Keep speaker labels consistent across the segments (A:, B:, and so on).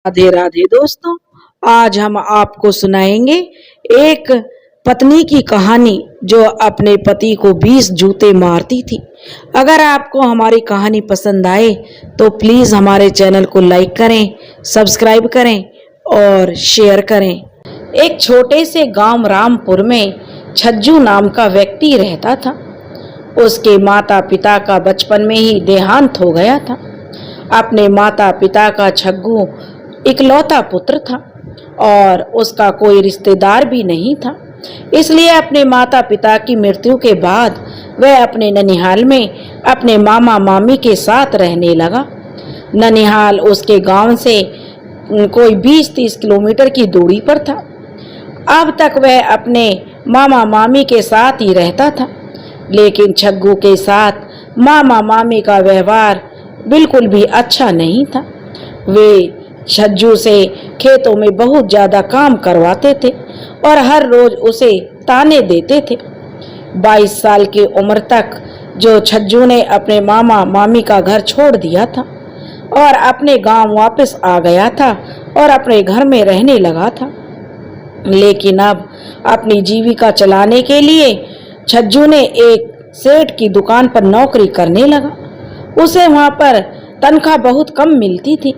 A: राधे राधे दोस्तों, आज हम आपको सुनाएंगे एक पत्नी की कहानी जो अपने पति को 20 जूते मारती थी। अगर आपको हमारी कहानी पसंद आए तो प्लीज हमारे चैनल को लाइक करें, सब्सक्राइब करें और शेयर करें। एक छोटे से गांव रामपुर में छज्जू नाम का व्यक्ति रहता था। उसके माता पिता का बचपन में ही देहांत हो गया था। अपने माता पिता का छज्जू इकलौता पुत्र था और उसका कोई रिश्तेदार भी नहीं था। इसलिए अपने माता पिता की मृत्यु के बाद वह अपने ननिहाल में अपने मामा मामी के साथ रहने लगा। ननिहाल उसके गांव से कोई 20-30 किलोमीटर की दूरी पर था। अब तक वह अपने मामा मामी के साथ ही रहता था, लेकिन छग्गू के साथ मामा मामी का व्यवहार बिल्कुल भी अच्छा नहीं था। वे छज्जू से खेतों में बहुत ज्यादा काम करवाते थे और हर रोज उसे ताने देते थे। 22 साल की उम्र तक जो छज्जू ने अपने मामा मामी का घर छोड़ दिया था और अपने गांव वापस आ गया था और अपने घर में रहने लगा था। लेकिन अब अपनी जीविका चलाने के लिए छज्जू ने एक सेठ की दुकान पर नौकरी करने लगा। उसे वहां पर तनख्वाह बहुत कम मिलती थी,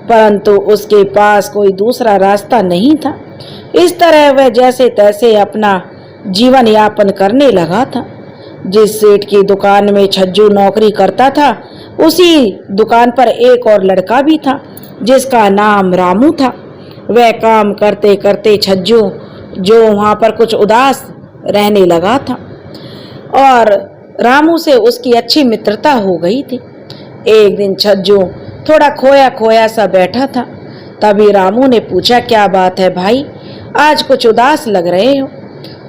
A: परंतु उसके पास कोई दूसरा रास्ता नहीं था। इस तरह वह जैसे तैसे अपना जीवन यापन करने लगा था। जिस सेठ की दुकान में छज्जू नौकरी करता था, उसी दुकान पर एक और लड़का भी था जिसका नाम रामू था। वह काम करते करते छज्जू जो वहां पर कुछ उदास रहने लगा था और रामू से उसकी अच्छी मित्रता हो गई थी। एक दिन छज्जू थोड़ा खोया खोया सा बैठा था। तभी रामू ने पूछा, क्या बात है भाई, आज कुछ उदास लग रहे हो?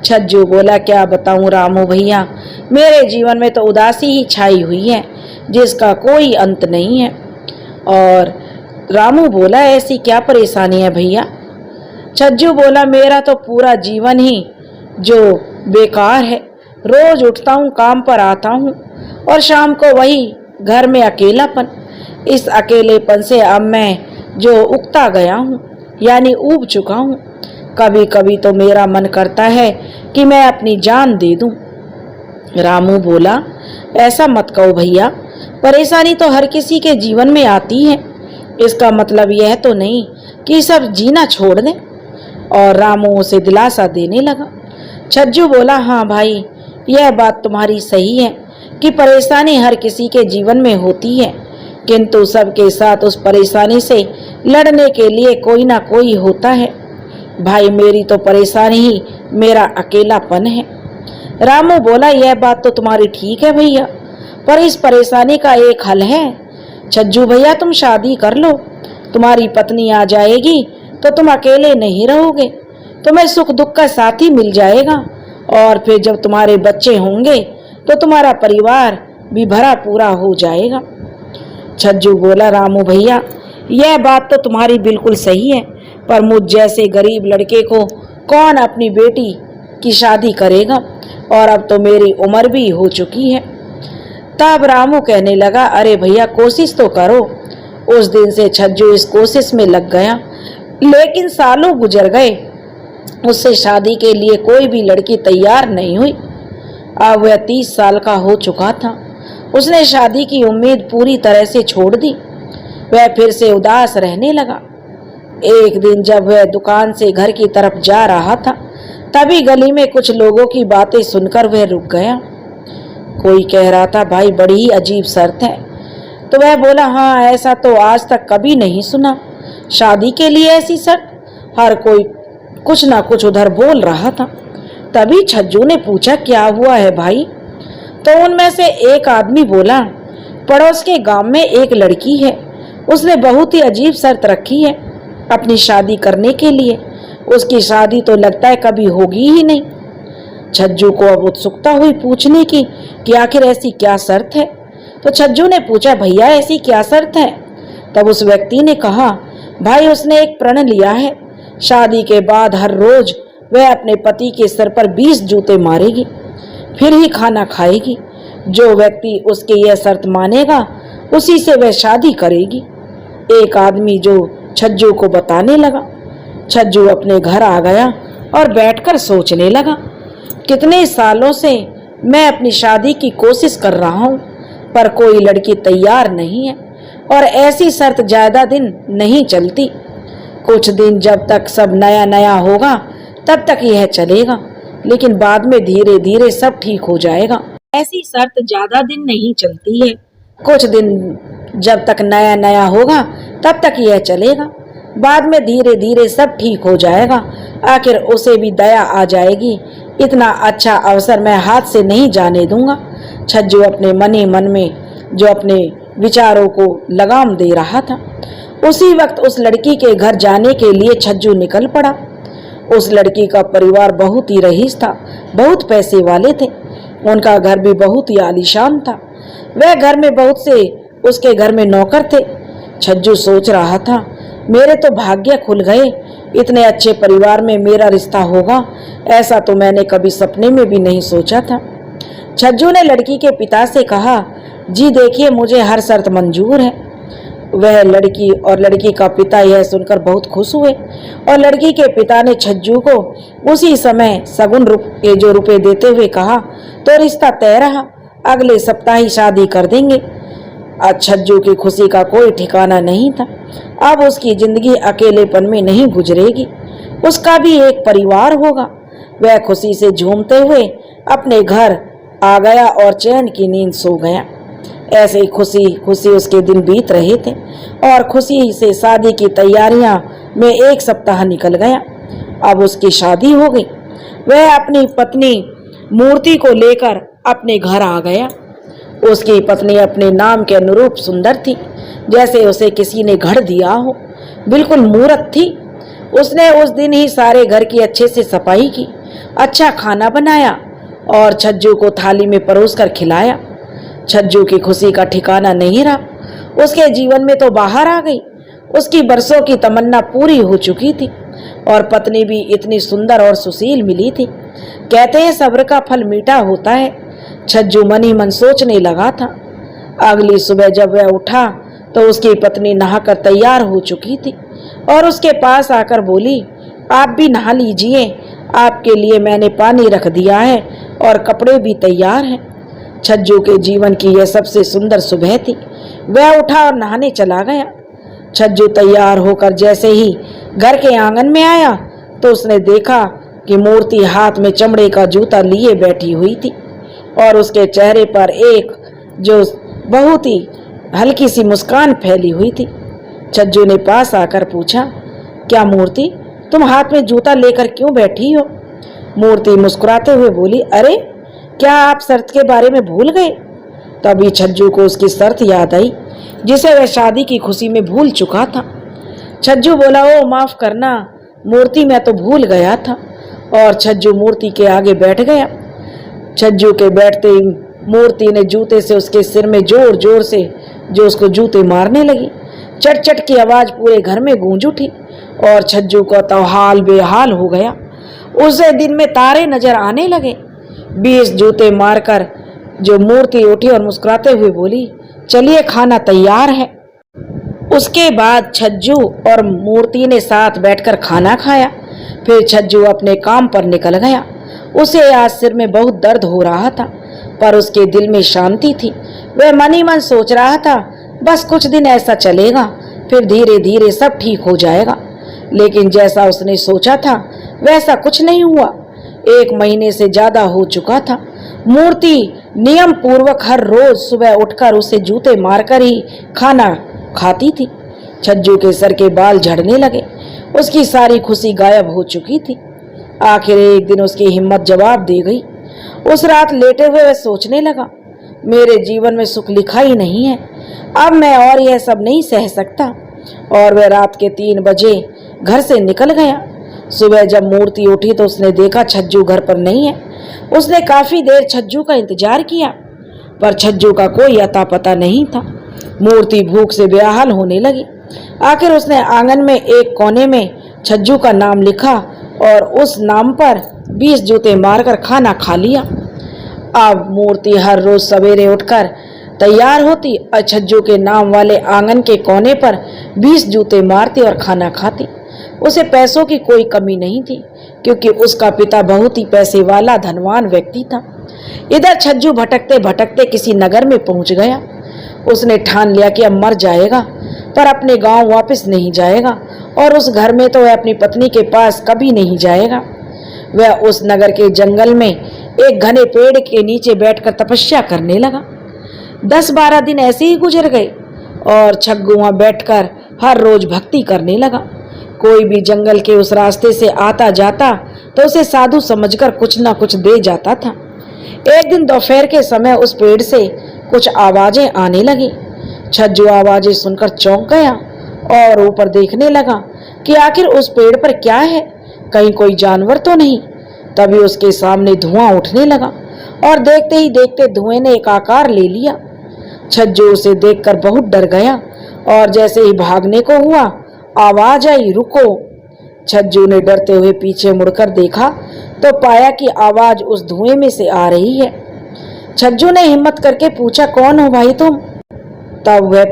A: छज्जू बोला, क्या बताऊं रामू भैया, मेरे जीवन में तो उदासी ही छाई हुई है जिसका कोई अंत नहीं है। और रामू बोला, ऐसी क्या परेशानी है भैया? छज्जू बोला, मेरा तो पूरा जीवन ही जो बेकार है। रोज उठता हूँ, काम पर आता हूँ और शाम को वही घर में अकेलापन। इस अकेलेपन से अब मैं जो उगता गया हूँ, यानी ऊब चुका हूँ। कभी कभी तो मेरा मन करता है कि मैं अपनी जान दे दूं। रामू बोला, ऐसा मत कहो भैया, परेशानी तो हर किसी के जीवन में आती है, इसका मतलब यह तो नहीं कि सब जीना छोड़ दें। और रामू उसे दिलासा देने लगा। छज्जू बोला, हाँ भाई, यह बात तुम्हारी सही है कि परेशानी हर किसी के जीवन में होती है, किंतु सबके साथ उस परेशानी से लड़ने के लिए कोई ना कोई होता है। भाई, मेरी तो परेशानी ही मेरा अकेलापन है। रामू बोला, यह बात तो तुम्हारी ठीक है भैया, पर इस परेशानी का एक हल है। छज्जू भैया, तुम शादी कर लो, तुम्हारी पत्नी आ जाएगी तो तुम अकेले नहीं रहोगे, तुम्हें सुख दुख का साथी मिल जाएगा और फिर जब तुम्हारे बच्चे होंगे तो तुम्हारा परिवार भी भरा पूरा हो जाएगा। छज्जू बोला, रामू भैया, यह बात तो तुम्हारी बिल्कुल सही है, पर मुझ जैसे गरीब लड़के को कौन अपनी बेटी की शादी करेगा, और अब तो मेरी उम्र भी हो चुकी है। तब रामू कहने लगा, अरे भैया, कोशिश तो करो। उस दिन से छज्जू इस कोशिश में लग गया, लेकिन सालों गुजर गए, उससे शादी के लिए कोई भी लड़की तैयार नहीं हुई। अब वह 30 साल का हो चुका था। उसने शादी की उम्मीद पूरी तरह से छोड़ दी। वह फिर से उदास रहने लगा। एक दिन जब वह दुकान से घर की तरफ जा रहा था, तभी गली में कुछ लोगों की बातें सुनकर वह रुक गया। कोई कह रहा था, भाई, बड़ी ही अजीब शर्त है। तो वह बोला, हाँ, ऐसा तो आज तक कभी नहीं सुना। शादी के लिए ऐसी शर्त? हर कोई कुछ ना कुछ उधर बोल रहा था। तभी छज्जू ने पूछा, क्या हुआ है भाई? तो उनमें से एक आदमी बोला, पड़ोस के गांव में एक लड़की है, उसने बहुत ही अजीब शर्त रखी है अपनी शादी करने के लिए। उसकी शादी तो लगता है कभी होगी ही नहीं। छज्जू को अब उत्सुकता हुई पूछने की कि आखिर ऐसी क्या शर्त है। तो छज्जू ने पूछा, भैया, ऐसी क्या शर्त है? तब उस व्यक्ति ने कहा, भाई, उसने एक प्रण लिया है, शादी के बाद हर रोज वह अपने पति के सिर पर 20 जूते मारेगी, फिर ही खाना खाएगी। जो व्यक्ति उसकी यह शर्त मानेगा, उसी से वह शादी करेगी। एक आदमी जो छज्जू को बताने लगा। छज्जू अपने घर आ गया और बैठकर सोचने लगा, कितने सालों से मैं अपनी शादी की कोशिश कर रहा हूँ, पर कोई लड़की तैयार नहीं है और ऐसी शर्त ज्यादा दिन नहीं चलती। कुछ दिन जब तक सब नया नया होगा तब तक यह चलेगा, लेकिन बाद में धीरे धीरे सब ठीक हो जाएगा। ऐसी शर्त ज्यादा दिन नहीं चलती है। कुछ दिन जब तक नया नया होगा तब तक यह चलेगा, बाद में धीरे धीरे सब ठीक हो जाएगा। आखिर उसे भी दया आ जाएगी। इतना अच्छा अवसर मैं हाथ से नहीं जाने दूंगा। छज्जू अपने मन ही मन में जो अपने विचारों को लगाम दे रहा था। उसी वक्त उस लड़की के घर जाने के लिए छज्जू निकल पड़ा। उस लड़की का परिवार बहुत ही रईस था, बहुत पैसे वाले थे। उनका घर भी बहुत ही आलीशान था। वह घर में बहुत से उसके घर में नौकर थे। छज्जू सोच रहा था, मेरे तो भाग्य खुल गए, इतने अच्छे परिवार में मेरा रिश्ता होगा, ऐसा तो मैंने कभी सपने में भी नहीं सोचा था। छज्जू ने लड़की के पिता से कहा, जी देखिए, मुझे हर शर्त मंजूर है। वह लड़की और लड़की का पिता यह सुनकर बहुत खुश हुए और लड़की के पिता ने छज्जू को उसी समय सगुन के जो रुपए देते हुए कहा, तो रिश्ता तय रहा, अगले सप्ताह ही शादी कर देंगे। आज छज्जू की खुशी का कोई ठिकाना नहीं था। अब उसकी जिंदगी अकेलेपन में नहीं गुजरेगी, उसका भी एक परिवार होगा। वह खुशी से झूमते हुए अपने घर आ गया और चैन की नींद सो गया। ऐसे ही खुशी खुशी उसके दिन बीत रहे थे और खुशी से शादी की तैयारियां में एक सप्ताह निकल गया। अब उसकी शादी हो गई। वह अपनी पत्नी मूर्ति को लेकर अपने घर आ गया। उसकी पत्नी अपने नाम के अनुरूप सुंदर थी, जैसे उसे किसी ने गढ़ दिया हो, बिल्कुल मूरत थी। उसने उस दिन ही सारे घर की अच्छे से सफाई की, अच्छा खाना बनाया और छज्जू को थाली में परोसकर खिलाया। छज्जू की खुशी का ठिकाना नहीं रहा। उसके जीवन में तो बाहर आ गई। उसकी बरसों की तमन्ना पूरी हो चुकी थी और पत्नी भी इतनी सुंदर और सुशील मिली थी। कहते हैं सब्र का फल मीठा होता है। छज्जू मन ही मन सोचने लगा था। अगली सुबह जब वह उठा तो उसकी पत्नी नहाकर तैयार हो चुकी थी और उसके पास आकर बोली, आप भी नहा लीजिए, आपके लिए मैंने पानी रख दिया है और कपड़े भी तैयार हैं। छज्जू के जीवन की यह सबसे सुंदर सुबह थी। वह उठा और नहाने चला गया। छज्जू तैयार होकर जैसे ही घर के आंगन में आया तो उसने देखा कि मूर्ति हाथ में चमड़े का जूता लिए बैठी हुई थी और उसके चेहरे पर एक जो बहुत ही हल्की सी मुस्कान फैली हुई थी। छज्जू ने पास आकर पूछा, क्या मूर्ति, तुम हाथ में जूता लेकर क्यों बैठी हो? मूर्ति मुस्कुराते हुए बोली, अरे क्या आप शर्त के बारे में भूल गए? तभी छज्जू को उसकी शर्त याद आई जिसे वह शादी की खुशी में भूल चुका था। छज्जू बोला, ओ माफ करना मूर्ति, मैं तो भूल गया था। और छज्जू मूर्ति के आगे बैठ गया। छज्जू के बैठते ही मूर्ति ने जूते से उसके सिर में जोर जोर से जो उसको जूते मारने लगी। चट चट की आवाज पूरे घर में गूंज उठी और छज्जू का तो हाल बेहाल हो गया। उसे दिन में तारे नजर आने लगे। 20 जूते मारकर जो मूर्ति उठी और मुस्कुराते हुए बोली, चलिए खाना तैयार है। उसके बाद छज्जू और मूर्ति ने साथ बैठकर खाना खाया। फिर छज्जू अपने काम पर निकल गया। उसे आज सिर में बहुत दर्द हो रहा था, पर उसके दिल में शांति थी। वह मन ही मन सोच रहा था, बस कुछ दिन ऐसा चलेगा, फिर धीरे धीरे सब ठीक हो जाएगा। लेकिन जैसा उसने सोचा था वैसा कुछ नहीं हुआ। 1 महीने से ज्यादा हो चुका था। मूर्ति नियम पूर्वक हर रोज सुबह उठकर उसे जूते मारकर ही खाना खाती थी। छज्जू के सर के बाल झड़ने लगे। उसकी सारी खुशी गायब हो चुकी थी। आखिर एक दिन उसकी हिम्मत जवाब दे गई। उस रात लेटे हुए वह सोचने लगा, मेरे जीवन में सुख लिखा ही नहीं है, अब मैं और यह सब नहीं सह सकता। और वह रात के 3 बजे घर से निकल गया। सुबह जब मूर्ति उठी तो उसने देखा छज्जू घर पर नहीं है। उसने काफी देर छज्जू का इंतजार किया, पर छज्जू का कोई अता पता नहीं था। मूर्ति भूख से बेहाल होने लगी। आखिर उसने आंगन में एक कोने में छज्जू का नाम लिखा और उस नाम पर 20 जूते मारकर खाना खा लिया। अब मूर्ति हर रोज सवेरे उठकर तैयार होती और छज्जू के नाम वाले आंगन के कोने पर 20 जूते मारती और खाना खाती। उसे पैसों की कोई कमी नहीं थी, क्योंकि उसका पिता बहुत ही पैसे वाला धनवान व्यक्ति था। इधर छज्जू भटकते भटकते किसी नगर में पहुंच गया। उसने ठान लिया कि अब मर जाएगा, पर अपने गांव वापस नहीं जाएगा और उस घर में तो वह अपनी पत्नी के पास कभी नहीं जाएगा। वह उस नगर के जंगल में एक घने पेड़ के नीचे बैठकर तपस्या करने लगा। 10-12 दिन ऐसे ही गुजर गए और छज्जू वहां बैठकर हर रोज भक्ति करने लगा। कोई भी जंगल के उस रास्ते से आता जाता तो उसे साधु समझकर कुछ न कुछ दे जाता था। एक दिन दोपहर के समय उस पेड़ से कुछ आवाजें आने लगी। छज्जू आवाजें सुनकर चौंक गया और ऊपर देखने लगा कि आखिर उस पेड़ पर क्या है, कहीं कोई जानवर तो नहीं। तभी उसके सामने धुआं उठने लगा और देखते ही देखते धुएं ने एक आकार ले लिया। छज्जू उसे देखकर बहुत डर गया और जैसे ही भागने को हुआ, आवाज आई, रुको। छज्जू ने डरते हुए पीछे मुड़कर देखा तो पाया कि आवाज उस धुएं में से आ रही है। छज्जू ने हिम्मत करके पूछा, कौन हो भाई तुम? तब वह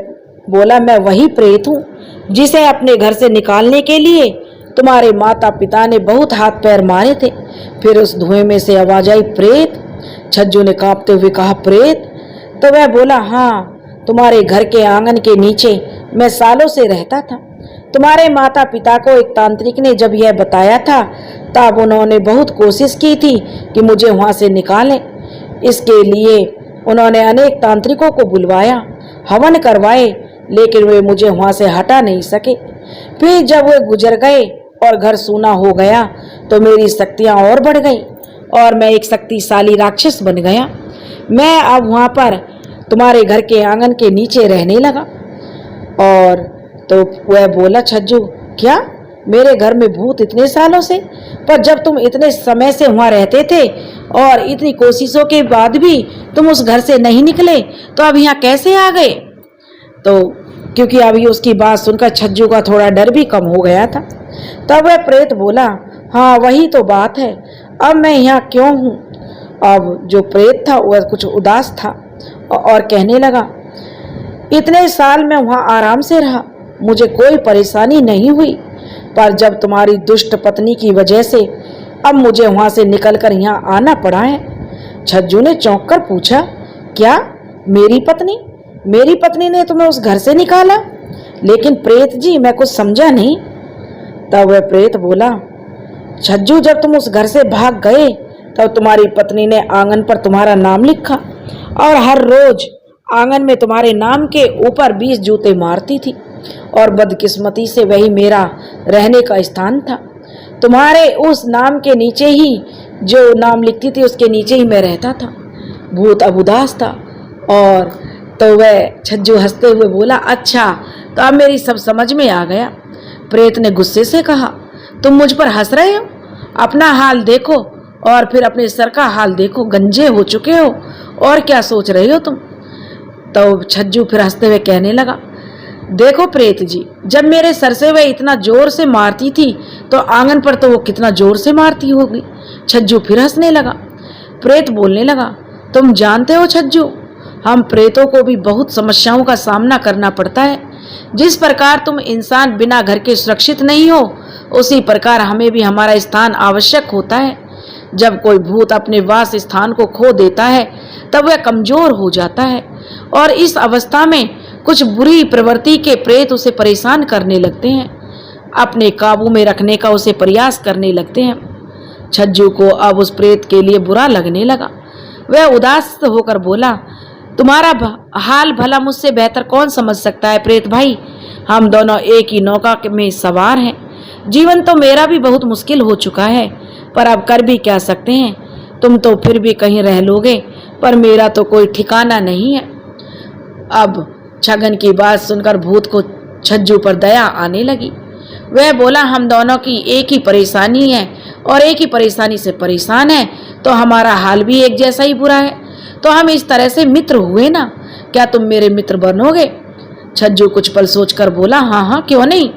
A: बोला, मैं वही प्रेत हूँ जिसे अपने घर से निकालने के लिए तुम्हारे माता पिता ने बहुत हाथ पैर मारे थे। फिर उस धुएं में से आवाज आई, प्रेत? छज्जू ने कांपते हुए कहा, प्रेत? तो वह बोला, हाँ, तुम्हारे घर के आंगन के नीचे मैं सालों से रहता था। तुम्हारे माता पिता को एक तांत्रिक ने जब यह बताया था, तब उन्होंने बहुत कोशिश की थी कि मुझे वहां से निकालें। इसके लिए उन्होंने अनेक तांत्रिकों को बुलवाया, हवन करवाए, लेकिन वे मुझे वहां से हटा नहीं सके। फिर जब वे गुजर गए और घर सूना हो गया तो मेरी शक्तियां और बढ़ गई और मैं एक शक्तिशाली राक्षस बन गया। मैं अब वहां पर तुम्हारे घर के आंगन के नीचे रहने लगा। और तो वह बोला, छज्जू, क्या मेरे घर में भूत इतने सालों से? पर जब तुम इतने समय से वहां रहते थे और इतनी कोशिशों के बाद भी तुम उस घर से नहीं निकले, तो अब यहाँ कैसे आ गए? तो क्योंकि अभी उसकी बात सुनकर छज्जू का थोड़ा डर भी कम हो गया था। तब वह प्रेत बोला, हाँ वही तो बात है, अब मैं यहाँ क्यों हूँ? अब जो प्रेत था वह कुछ उदास था और कहने लगा, इतने साल मैं वहाँ आराम से रहा, मुझे कोई परेशानी नहीं हुई, पर जब तुम्हारी दुष्ट पत्नी की वजह से अब मुझे वहाँ से निकलकर यहाँ आना पड़ा है। छज्जू ने चौंक कर पूछा, क्या मेरी पत्नी? मेरी पत्नी ने तुम्हें उस घर से निकाला? लेकिन प्रेत जी, मैं कुछ समझा नहीं। तब वह प्रेत बोला, छज्जू, जब तुम उस घर से भाग गए तब तुम्हारी पत्नी ने आंगन पर तुम्हारा नाम लिखा और हर रोज आंगन में तुम्हारे नाम के ऊपर 20 जूते मारती थी और बदकिस्मती से वही मेरा रहने का स्थान था। तुम्हारे उस नाम के नीचे ही जो नाम लिखती थी उसके नीचे ही मैं रहता था। भूत अब उदास था। और तो वह छज्जू हंसते हुए बोला, अच्छा, तो अब मेरी सब समझ में आ गया। प्रेत ने गुस्से से कहा, तुम मुझ पर हंस रहे हो? अपना हाल देखो और फिर अपने सर का हाल देखो, गंजे हो चुके हो, और क्या सोच रहे हो तुम? तो छज्जू फिर हंसते हुए कहने लगा, देखो प्रेत जी, जब मेरे सर से वह इतना जोर से मारती थी तो आंगन पर तो वो कितना जोर से मारती होगी। छज्जू फिर हंसने लगा। प्रेत बोलने लगा, तुम जानते हो छज्जू, हम प्रेतों को भी बहुत समस्याओं का सामना करना पड़ता है। जिस प्रकार तुम इंसान बिना घर के सुरक्षित नहीं हो, उसी प्रकार हमें भी हमारा स्थान आवश्यक होता है। जब कोई भूत अपने वास स्थान को खो देता है तब वह कमजोर हो जाता है और इस अवस्था में कुछ बुरी प्रवृत्ति के प्रेत उसे परेशान करने लगते हैं, अपने काबू में रखने का उसे प्रयास करने लगते हैं। छज्जू को अब उस प्रेत के लिए बुरा लगने लगा। वह उदास होकर बोला, तुम्हारा हाल भला मुझसे बेहतर कौन समझ सकता है प्रेत भाई? हम दोनों एक ही नौका में सवार हैं। जीवन तो मेरा भी बहुत मुश्किल हो चुका है, पर अब कर भी क्या सकते हैं। तुम तो फिर भी कहीं रह लोगे, पर मेरा तो कोई ठिकाना नहीं है। अब छगन की बात सुनकर भूत को छज्जू पर दया आने लगी। वह बोला, हम दोनों की एक ही परेशानी है और एक ही परेशानी से परेशान है, तो हमारा हाल भी एक जैसा ही बुरा है, तो हम इस तरह से मित्र हुए ना, क्या तुम मेरे मित्र बनोगे? छज्जू कुछ पल सोचकर बोला, हाँ हाँ, क्यों नहीं।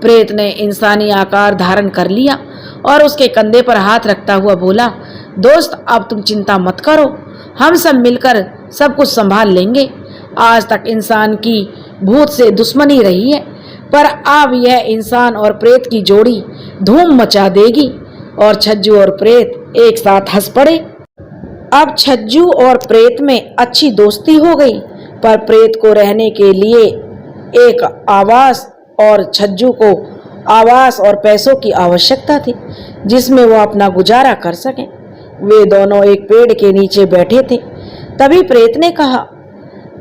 A: प्रेत ने इंसानी आकार धारण कर लिया और उसके कंधे पर हाथ रखता हुआ बोला, दोस्त, अब तुम चिंता मत करो, हम सब मिलकर सब कुछ संभाल लेंगे। आज तक इंसान की भूत से दुश्मनी रही है, पर अब यह इंसान और प्रेत की जोड़ी धूम मचा देगी। और छज्जू और प्रेत एक साथ हंस पड़े। अब छज्जू और प्रेत में अच्छी दोस्ती हो गई, पर प्रेत को रहने के लिए एक आवास और छज्जू को आवास और पैसों की आवश्यकता थी, जिसमें वो अपना गुजारा कर सकें। वे दोनों एक पेड़ के नीचे बैठे थे। तभी प्रेत ने कहा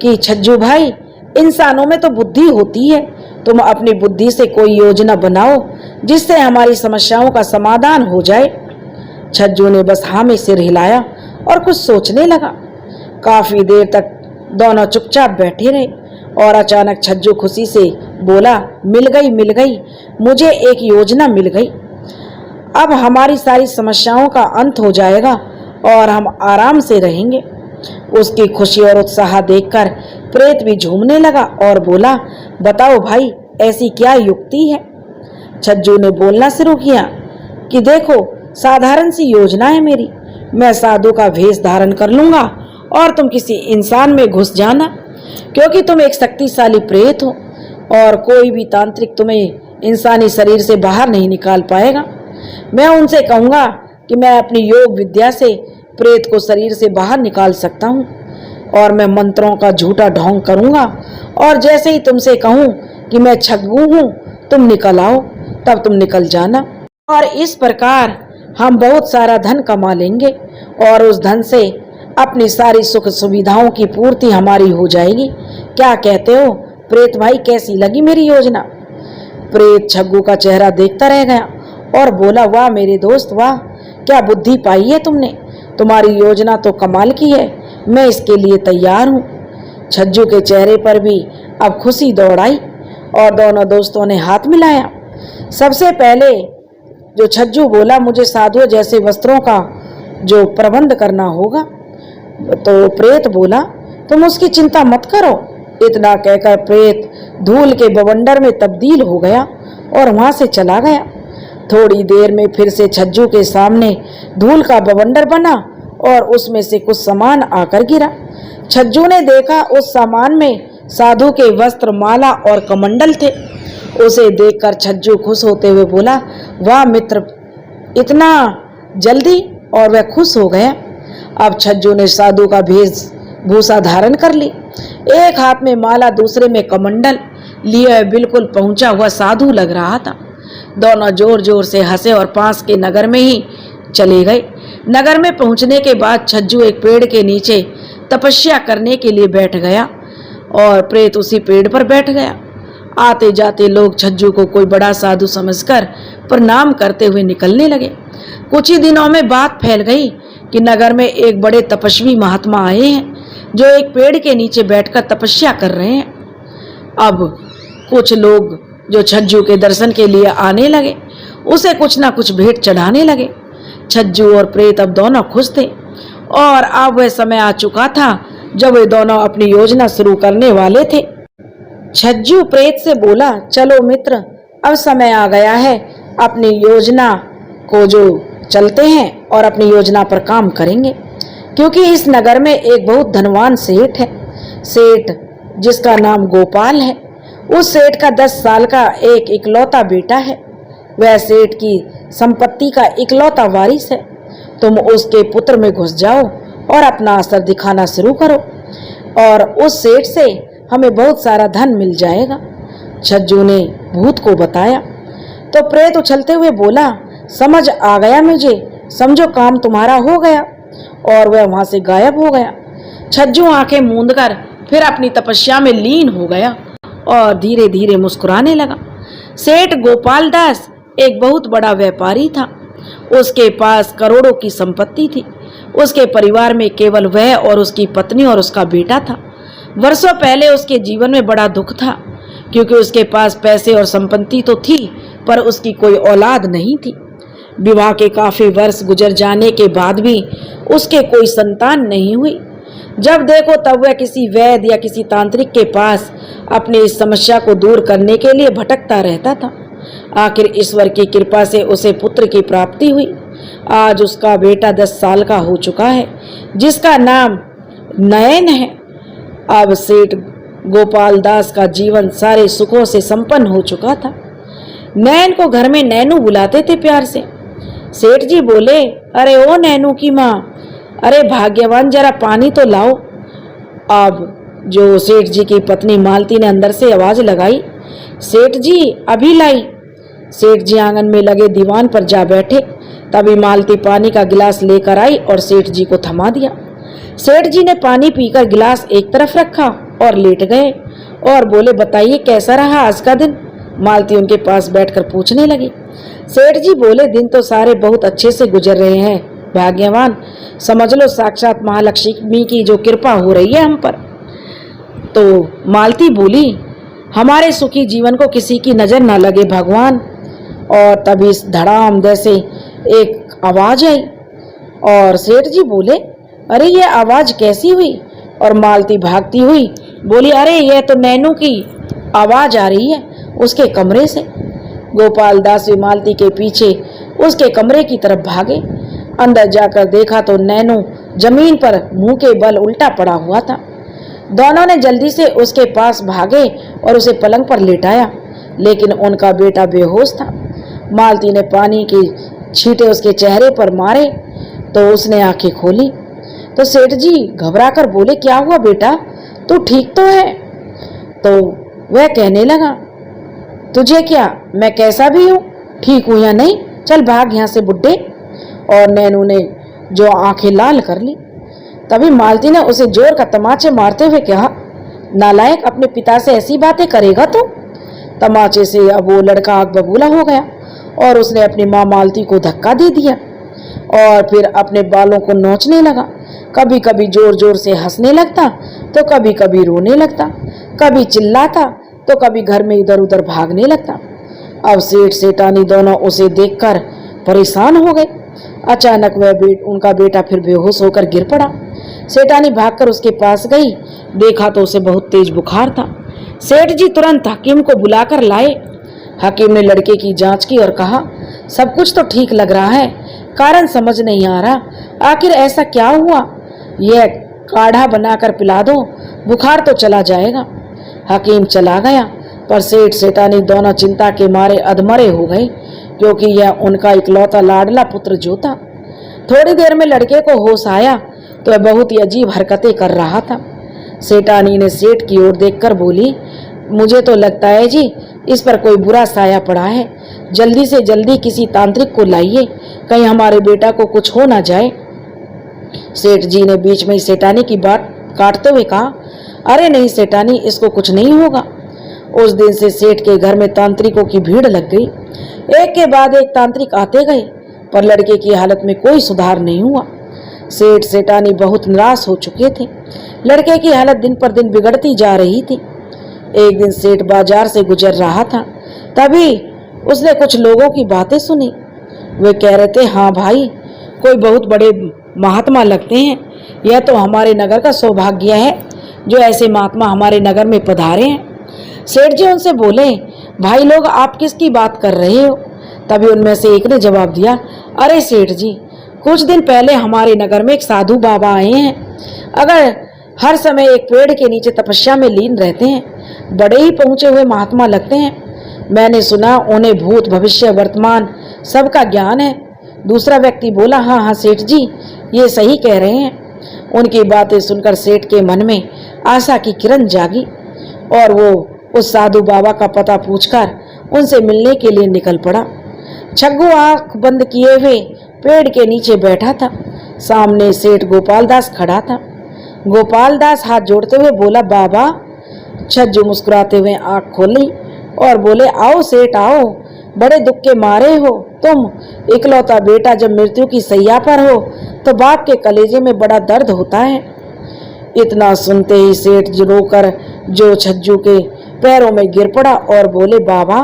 A: कि छज्जू भाई, इंसानों में तो बुद्धि होती है, तुम अपनी बुद्धि से कोई योजना बनाओ जिससे हमारी समस्याओं का समाधान हो जाए। छज्जू ने बस हाँ में सिर हिलाया और कुछ सोचने लगा। काफी देर तक दोनों चुपचाप बैठे रहे और अचानक छज्जू खुशी से बोला, मिल गई, मुझे एक योजना मिल गई। अब हमारी सारी समस्याओं का अंत हो जाएगा और हम आराम से रहेंगे। उसकी खुशी और उत्साह देखकर प्रेत भी झूमने लगा और बोला, बताओ भाई, ऐसी क्या युक्ति है? छज्जू ने बोलना शुरू किया कि देखो, साधारण सी योजना है मेरी। मैं साधु का भेष धारण कर लूंगा और तुम किसी इंसान में घुस जाना, क्योंकि तुम एक शक्तिशाली प्रेत हो और कोई भी तांत्रिक तुम्हें इंसानी शरीर से बाहर नहीं निकाल पाएगा। मैं उनसे कहूंगा कि मैं अपनी योग विद्या से प्रेत को शरीर से बाहर निकाल सकता हूँ और मैं मंत्रों का झूठा ढोंग करूंगा और जैसे ही तुमसे कहूँ कि मैं छज्जू हूँ, तुम निकल आओ, तब तुम निकल जाना। और इस प्रकार हम बहुत सारा धन कमा लेंगे और उस धन से अपनी सारी सुख सुविधाओं की पूर्ति हमारी हो जाएगी। क्या कहते हो प्रेत भाई, कैसी लगी मेरी योजना? प्रेत छज्जू का चेहरा देखता रह गया और बोला, वाह मेरे दोस्त, वाह, क्या बुद्धि पाई है तुमने। तुम्हारी योजना तो कमाल की है, मैं इसके लिए तैयार हूँ। छज्जू के चेहरे पर भी अब खुशी दौड़ आई और दोनों दोस्तों ने हाथ मिलाया। सबसे पहले जो छज्जू बोला, मुझे साधुओं जैसे वस्त्रों का जो प्रबंध करना होगा। तो प्रेत बोला, तुम उसकी चिंता मत करो। इतना कहकर प्रेत धूल के बवंडर में तब्दील हो गया और वहां से चला गया। थोड़ी देर में फिर से छज्जू के सामने धूल का बवंडर बना और उसमें से कुछ सामान आकर गिरा। छज्जू ने देखा उस सामान में साधु के वस्त्र, माला और कमंडल थे। उसे देखकर छज्जू खुश होते हुए बोला, वाह मित्र, इतना जल्दी, और वह खुश हो गया। अब छज्जू ने साधु का वेशभूषा धारण कर ली। एक हाथ में माला, दूसरे में कमंडल लिए बिल्कुल पहुंचा हुआ साधु लग रहा था। दोनों जोर जोर से हंसे और पास के नगर में ही चले गए। नगर में पहुंचने के बाद छज्जू एक पेड़ के नीचे तपस्या करने के लिए बैठ गया और प्रेत उसी पेड़ पर बैठ गया। आते जाते लोग छज्जू को कोई बड़ा साधु समझकर प्रणाम करते हुए निकलने लगे। कुछ ही दिनों में बात फैल गई कि नगर में एक बड़े तपस्वी महात्मा आए हैं जो एक पेड़ के नीचे बैठकर तपस्या कर रहे हैं। अब कुछ लोग जो छज्जू के दर्शन के लिए आने लगे, उसे कुछ ना कुछ भेंट चढ़ाने लगे। छज्जू और प्रेत अब दोनों खुश थे और अब वह समय आ चुका था जब वे दोनों अपनी योजना शुरू करने वाले थे। छज्जू प्रेत से बोला, चलो मित्र, अब समय आ गया है, अपनी योजना को जो चलते हैं और अपनी योजना पर काम करेंगे। क्योंकि इस नगर में एक बहुत धनवान सेठ है, सेठ जिसका नाम गोपाल है। उस सेठ का 10 साल का एक इकलौता बेटा है। वह सेठ की संपत्ति का इकलौता वारिस है। तुम उसके पुत्र में घुस जाओ और अपना असर दिखाना शुरू करो और उस सेठ से हमें बहुत सारा धन मिल जाएगा। छज्जू ने भूत को बताया तो प्रेत उछलते हुए बोला, समझ आ गया मुझे, समझो काम तुम्हारा हो गया। और वह वहां से गायब हो गया। छज्जू आंखें मूंदकर फिर अपनी तपस्या में लीन हो गया और धीरे धीरे मुस्कुराने लगा। सेठ गोपाल दास एक बहुत बड़ा व्यापारी था। उसके पास करोड़ों की संपत्ति थी। उसके परिवार में केवल वह और उसकी पत्नी और उसका बेटा था। वर्षों पहले उसके जीवन में बड़ा दुख था, क्योंकि उसके पास पैसे और संपत्ति तो थी, पर उसकी कोई औलाद नहीं थी। विवाह के काफी वर्ष गुजर जाने के बाद भी उसके कोई संतान नहीं हुई। जब देखो तब वह किसी वैद्य या किसी तांत्रिक के पास अपनी इस समस्या को दूर करने के लिए भटकता रहता था। आखिर ईश्वर की कृपा से उसे पुत्र की प्राप्ति हुई। आज उसका बेटा 10 साल का हो चुका है, जिसका नाम नयन है। अब सेठ गोपाल दास का जीवन सारे सुखों से संपन्न हो चुका था। नैन को घर में नैनू बुलाते थे प्यार से। सेठ जी बोले, अरे ओ नैनू की माँ, अरे भाग्यवान जरा पानी तो लाओ। अब जो सेठ जी की पत्नी मालती ने अंदर से आवाज लगाई, सेठ जी अभी लाई। सेठ जी आंगन में लगे दीवान पर जा बैठे। तभी मालती पानी का गिलास लेकर आई और सेठ जी को थमा दिया। सेठ जी ने पानी पीकर गिलास एक तरफ रखा और लेट गए और बोले, बताइए कैसा रहा आज का दिन। मालती उनके पास बैठकर पूछने लगी। सेठ जी बोले, दिन तो सारे बहुत अच्छे से गुजर रहे हैं भाग्यवान, समझ लो साक्षात महालक्ष्मी की जो कृपा हो रही है हम पर। तो मालती बोली, हमारे सुखी जीवन को किसी की नजर ना लगे भगवान। और तभी धड़ाम जैसे एक आवाज आई और सेठ जी बोले, अरे ये आवाज कैसी हुई। और मालती भागती हुई बोली, अरे ये तो नैनू की आवाज आ रही है उसके कमरे से। गोपाल दास भी मालती के पीछे उसके कमरे की तरफ भागे। अंदर जाकर देखा तो नैनू जमीन पर मुंह के बल उल्टा पड़ा हुआ था। दोनों ने जल्दी से उसके पास भागे और उसे पलंग पर लेटाया, लेकिन उनका बेटा बेहोश था। मालती ने पानी की छींटे उसके चेहरे पर मारे तो उसने आंखें खोली। तो सेठ जी घबरा कर बोले, क्या हुआ बेटा, तू ठीक तो है। तो वह कहने लगा, तुझे क्या, मैं कैसा भी हूँ, ठीक हूँ या नहीं, चल भाग यहाँ से बुड्ढे। और नैनू ने जो आंखें लाल कर ली। तभी मालती ने उसे जोर का तमाचे मारते हुए कहा, नालायक, अपने पिता से ऐसी बातें करेगा तू। तमाचे से अब वो लड़का आग बबूला हो गया और उसने अपनी माँ मालती को धक्का दे दिया और फिर अपने बालों को नोचने लगा। कभी कभी जोर जोर से हंसने लगता तो कभी कभी रोने लगता, कभी चिल्लाता तो कभी घर में इधर उधर भागने लगता। अब सेठ सेठानी दोनों उसे देखकर परेशान हो गए। अचानक उनका बेटा फिर बेहोश होकर गिर पड़ा। सेठानी भागकर उसके पास गई, देखा तो उसे बहुत तेज बुखार था। सेठ जी तुरंत हकीम को बुलाकर लाए। हकीम ने लड़के की जांच की और कहा, सब कुछ तो ठीक लग रहा है, कारण समझ नहीं आ रहा, आखिर ऐसा क्या हुआ। यह काढ़ा बनाकर पिला दो, बुखार तो चला जाएगा। हकीम चला गया, पर सेठ सेठानी दोनों चिंता के मारे अधमरे हो गए, क्योंकि यह उनका इकलौता लाडला पुत्र जो था। थोड़ी देर में लड़के को होश आया तो वह बहुत ही अजीब हरकतें कर रहा था। सेठानी ने सेठ की ओर देखकर बोली, मुझे तो लगता है जी इस पर कोई बुरा साया पड़ा है, जल्दी से जल्दी किसी तांत्रिक को लाइए, कहीं हमारे बेटा को कुछ हो ना जाए। सेठ जी ने बीच में ही सेठानी की बात काटते हुए कहा, अरे नहीं सेठानी, इसको कुछ नहीं होगा। उस दिन से सेठ के घर में तांत्रिकों की भीड़ लग गई। एक के बाद एक तांत्रिक आते गए, पर लड़के की हालत में कोई सुधार नहीं हुआ। सेठ सेठानी बहुत निराश हो चुके थे। लड़के की हालत दिन पर दिन बिगड़ती जा रही थी। एक दिन सेठ बाजार से गुजर रहा था, तभी उसने कुछ लोगों की बातें सुनी। वे कह रहे थे, हाँ भाई, कोई बहुत बड़े महात्मा लगते हैं, यह तो हमारे नगर का सौभाग्य है जो ऐसे महात्मा हमारे नगर में पधारे हैं। सेठ जी उनसे बोले, भाई लोग आप किसकी बात कर रहे हो। तभी उनमें से एक ने जवाब दिया, अरे सेठ जी, कुछ दिन पहले हमारे नगर में एक साधु बाबा आए हैं, अगर हर समय एक पेड़ के नीचे तपस्या में लीन रहते हैं, बड़े ही पहुंचे हुए महात्मा लगते हैं। मैंने सुना उन्हें भूत भविष्य वर्तमान सबका ज्ञान है। दूसरा व्यक्ति बोला, हाँ हाँ सेठ जी, ये सही कह रहे हैं। उनकी बातें सुनकर सेठ के मन में आशा की किरण जागी और वो उस साधु बाबा का पता पूछकर उनसे मिलने के लिए निकल पड़ा। छग्गू आंख बंद किए हुए पेड़ के नीचे बैठा था। सामने सेठ गोपाल दास खड़ा था। गोपाल दास हाथ जोड़ते हुए बोला, बाबा। छज्जू मुस्कुराते हुए आंख खोली और बोले, आओ सेठ आओ, बड़े दुख के मारे हो तुम। इकलौता बेटा जब मृत्यु की सैया पर हो तो बाप के कलेजे में बड़ा दर्द होता है। इतना सुनते ही सेठ रोकर जो छज्जू के पैरों में गिर पड़ा और बोले, बाबा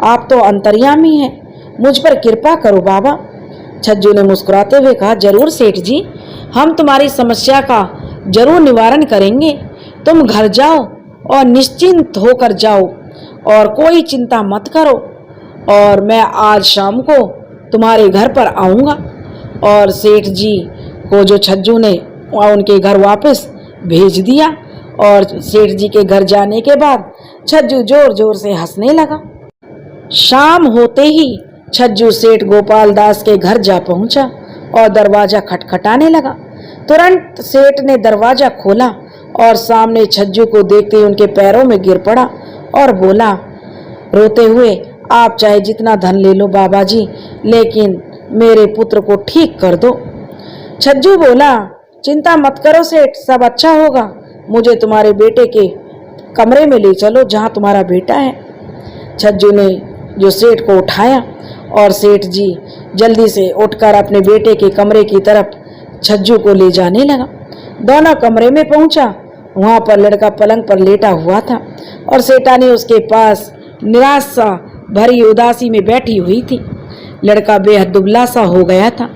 A: आप तो अंतर्यामी हैं, मुझ पर कृपा करो बाबा। छज्जू ने मुस्कुराते हुए कहा, जरूर सेठ जी, हम तुम्हारी समस्या का जरूर निवारण करेंगे। तुम घर जाओ और निश्चिंत होकर जाओ और कोई चिंता मत करो, और मैं आज शाम को तुम्हारे घर पर आऊँगा। और सेठ जी को जो छज्जू ने उनके घर वापस भेज दिया और सेठ जी के घर जाने के बाद छज्जू जोर जोर से हंसने लगा। शाम होते ही छज्जू सेठ गोपाल दास के घर जा पहुंचा और दरवाजा खटखटाने लगा। तुरंत सेठ ने दरवाजा खोला और सामने छज्जू को देखते ही उनके पैरों में गिर पड़ा और बोला रोते हुए, आप चाहे जितना धन ले लो बाबा जी, लेकिन मेरे पुत्र को ठीक कर दो। छज्जू बोला, चिंता मत करो सेठ, सब अच्छा होगा। मुझे तुम्हारे बेटे के कमरे में ले चलो जहां तुम्हारा बेटा है। छज्जू ने जो सेठ को उठाया और सेठ जी जल्दी से उठकर अपने बेटे के कमरे की तरफ छज्जू को ले जाने लगा। दोनों कमरे में पहुंचा, वहां पर लड़का पलंग पर लेटा हुआ था और सेठानी उसके पास निराशा भरी उदासी में बैठी हुई थी। लड़का बेहद दुबला सा हो गया था,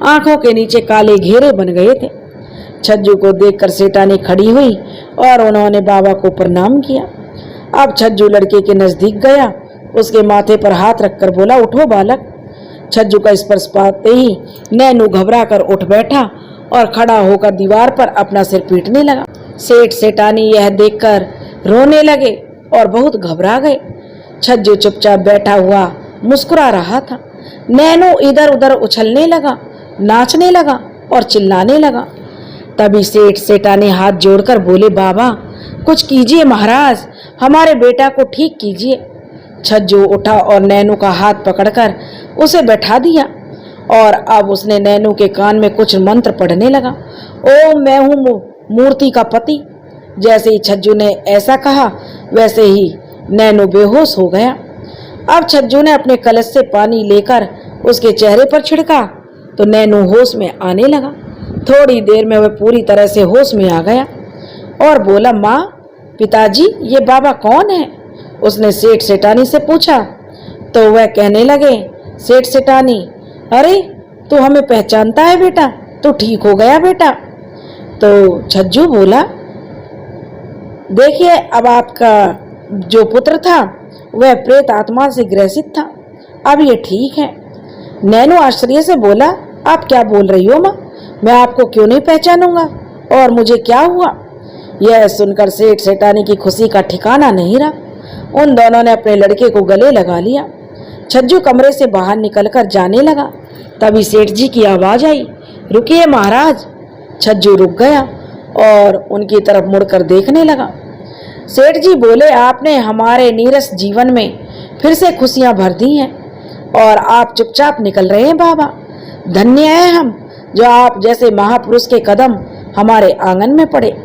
A: आंखों के नीचे काले घेरे बन गए थे। छज्जू को देखकर सेठानी खड़ी हुई और उन्होंने बाबा को प्रणाम किया। अब छज्जू लड़के के नजदीक गया, उसके माथे पर हाथ रखकर बोला, उठो बालक। छज्जू का स्पर्श पाते ही नैनू घबरा कर उठ बैठा और खड़ा होकर दीवार पर अपना सिर पीटने लगा। सेठ सेठानी यह देखकर रोने लगे और बहुत घबरा गए। छज्जू चुपचाप बैठा हुआ मुस्कुरा रहा था। नैनू इधर उधर उछलने लगा, नाचने लगा और चिल्लाने लगा। तभी सेठ सेठानी हाथ जोड़कर बोले, बाबा कुछ कीजिए महाराज, हमारे बेटा को ठीक कीजिए। छज्जू उठा और नैनू का हाथ पकड़कर उसे बैठा दिया और अब उसने नैनू के कान में कुछ मंत्र पढ़ने लगा। ओ मैं हूँ मूर्ति का पति। जैसे ही छज्जू ने ऐसा कहा वैसे ही नैनू बेहोश हो गया। अब छज्जू ने अपने कलश से पानी लेकर उसके चेहरे पर छिड़का तो नैनू होश में आने लगा। थोड़ी देर में वह पूरी तरह से होश में आ गया और बोला, माँ पिताजी ये बाबा कौन है? उसने सेठ सेठानी से पूछा तो वह कहने लगे, सेठ सेठानी, अरे तू हमें पहचानता है बेटा, तू ठीक हो गया बेटा। तो छज्जू बोला, देखिए अब आपका जो पुत्र था वह प्रेत आत्मा से ग्रसित था, अब ये ठीक है। नैनू आश्चर्य से बोला, आप क्या बोल रही हो माँ, मैं आपको क्यों नहीं पहचानूंगा और मुझे क्या हुआ? यह सुनकर सेठ सेठानी की खुशी का ठिकाना नहीं रहा। उन दोनों ने अपने लड़के को गले लगा लिया। छज्जू कमरे से बाहर निकलकर जाने लगा। तभी सेठ जी की आवाज आई, रुकिए महाराज। छज्जू रुक गया और उनकी तरफ मुड़कर देखने लगा। सेठ जी बोले, आपने हमारे नीरस जीवन में फिर से खुशियां भर दी हैं और आप चुपचाप निकल रहे हैं बाबा। धन्य है हम जो आप जैसे महापुरुष के कदम हमारे आंगन में पड़े।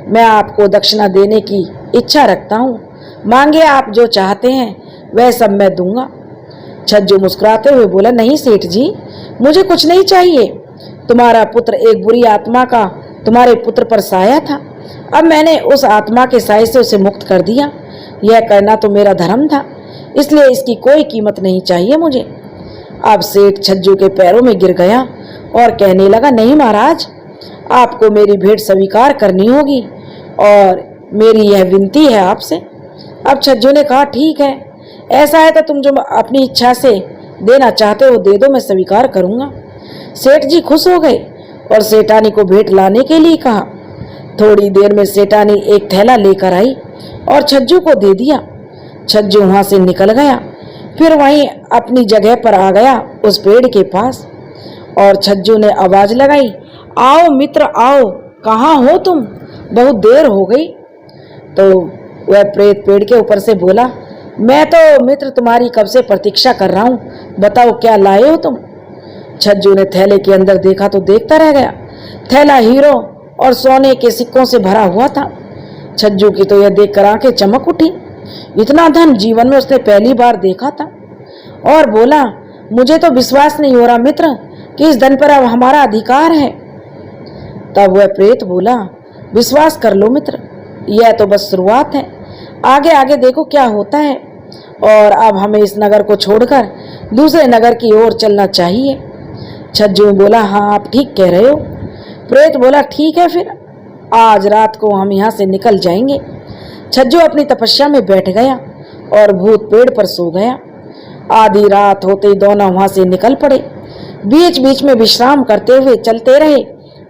A: मैं आपको दक्षिणा देने की इच्छा रखता हूँ, मांगे आप जो चाहते हैं वह सब मैं दूंगा। छज्जू मुस्कुराते हुए बोला, नहीं सेठ जी, मुझे कुछ नहीं चाहिए। तुम्हारा पुत्र एक बुरी आत्मा का तुम्हारे पुत्र पर साया था, अब मैंने उस आत्मा के साए से उसे मुक्त कर दिया। यह करना तो मेरा धर्म था, इसलिए इसकी कोई कीमत नहीं चाहिए मुझे। अब सेठ छज्जू के पैरों में गिर गया और कहने लगा, नहीं महाराज, आपको मेरी भेंट स्वीकार करनी होगी और मेरी यह विनती है आपसे। अब छज्जू ने कहा, ठीक है, ऐसा है तो तुम जो अपनी इच्छा से देना चाहते हो दे दो, मैं स्वीकार करूंगा। सेठ जी खुश हो गए और सेठानी को भेंट लाने के लिए कहा। थोड़ी देर में सेठानी एक थैला लेकर आई और छज्जू को दे दिया। छज्जू वहां से निकल गया, फिर वहीं अपनी जगह पर आ गया उस पेड़ के पास और छज्जू ने आवाज लगाई, आओ मित्र आओ, कहाँ हो तुम, बहुत देर हो गई। तो वह प्रेत पेड़ के ऊपर से बोला, मैं तो मित्र तुम्हारी कब से प्रतीक्षा कर रहा हूँ, बताओ क्या लाए हो तुम। छज्जू ने थैले के अंदर देखा तो देखता रह गया। थैला हीरो और सोने के सिक्कों से भरा हुआ था। छज्जू की तो यह देखकर आंखें चमक उठी। इतना धन जीवन में उसने पहली बार देखा था और बोला, मुझे तो विश्वास नहीं हो रहा मित्र कि इस धन पर अब हमारा अधिकार है। तब वह प्रेत बोला, विश्वास कर लो मित्र, यह तो बस शुरुआत है, आगे आगे देखो क्या होता है और अब हमें इस नगर को छोड़कर दूसरे नगर की ओर चलना चाहिए। छज्जू बोला, हाँ आप ठीक कह रहे हो। प्रेत बोला, ठीक है फिर आज रात को हम यहाँ से निकल जाएंगे। छज्जू अपनी तपस्या में बैठ गया और भूत पेड़ पर सो गया। आधी रात होते ही दोनों वहां से निकल पड़े। बीच बीच में विश्राम करते हुए चलते रहे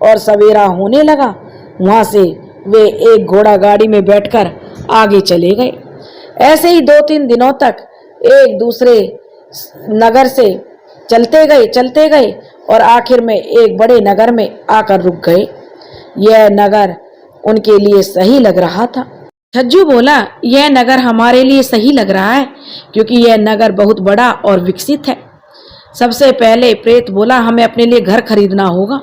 A: और सवेरा होने लगा। वहां से वे एक घोड़ा गाड़ी में बैठकर आगे चले गए। ऐसे ही 2-3 दिनों तक एक दूसरे नगर से चलते गए और आखिर में एक बड़े नगर में आकर रुक गए। यह नगर उनके लिए सही लग रहा था। छज्जू बोला, यह नगर हमारे लिए सही लग रहा है क्योंकि यह नगर बहुत बड़ा और विकसित है। सबसे पहले प्रेत बोला, हमें अपने लिए घर खरीदना होगा।